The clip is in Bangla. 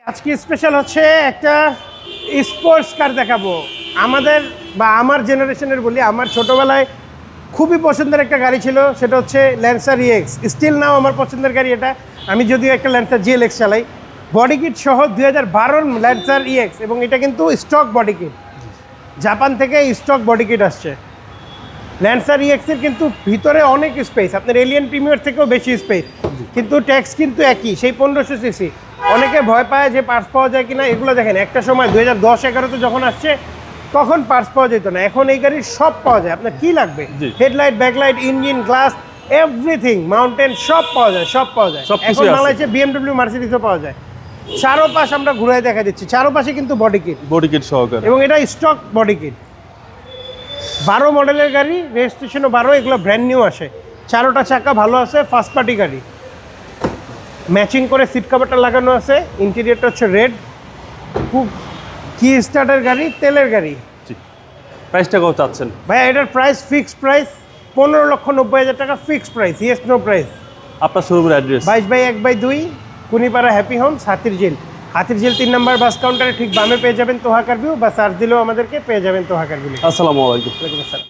আজকে স্পেশাল হচ্ছে একটা স্পোর্টস কার দেখাবো। আমাদের বা আমার জেনারেশনের বলি, আমার ছোটোবেলায় খুবই পছন্দের একটা গাড়ি ছিল, সেটা হচ্ছে ল্যান্সার ইএক্স। স্টিল নাও আমার পছন্দের গাড়ি এটা। আমি যদিও একটা ল্যান্সার জিএলএক্স চালাই, বডি কিট সহ 2012 ল্যান্সার ইএক্স, এবং এটা কিন্তু স্টক বডি কিট, জাপান থেকে স্টক বডি কিট আসছে। ল্যান্সার ইএক্সের কিন্তু ভিতরে অনেক স্পেস, আপনার এলিয়ান প্রিমিয়ার থেকেও বেশি স্পেস, কিন্তু ট্যাক্স কিন্তু একই, সেই 1500 সিসি। অনেকে ভয় পায় যে পার্টস পাওয়া যায় কিনা, এগুলো দেখেন একটা সময় 2010-11-তে যখন আসছে তখন পার্টস পাওয়া যেত না, এখন এই গাড়ির সব পাওয়া যায়। আপনার কি লাগবে, headlight, backlight, engine, glass, everything, mountain সব পাওয়া যায়, সব পাওয়া যায়। এখন বাংলাদেশে বিএমডব্লিউ, মার্সিডিজও পাওয়া যায়। চারোপাশ আমরা ঘুরে দেখা দিচ্ছি, চারোপাশে কিন্তু বডি কিট সহকারে, এবং এটা স্টক বডি কিট। 12 মডেলের গাড়ি, রেজিস্ট্রেশনও 12, এগুলো ব্র্যান্ড নিউ আসে। চারোটা চাকা ভালো আছে, ফার্স্ট পার্টি গাড়ি। ম্যাচিং করে সিট কভারটা লাগানো আছে, ইন্টেরিয়রটা হচ্ছে রেড। খুব কি স্টার্টের গাড়ি, তেলের গাড়ি। প্রাইসটা কত চাচ্ছেন ভাইয়া? এটার প্রাইস ফিক্সড প্রাইস 15,90,000 টাকা, fixed price, yes no price. আপনার শোরুমের address 22/1/2 Kunipara happy homes, Hatirjheel. Hatirjheel 3 নম্বর বাস কাউন্টারে ঠিক বামে পেয়ে যাবেন তোহাকার ভিউ, বা সার্চ দিলেও আমাদেরকে পেয়ে যাবেন তোহাকার ভিউ। আসসালামু আলাইকুম। ওয়ালাইকুম আসসালাম।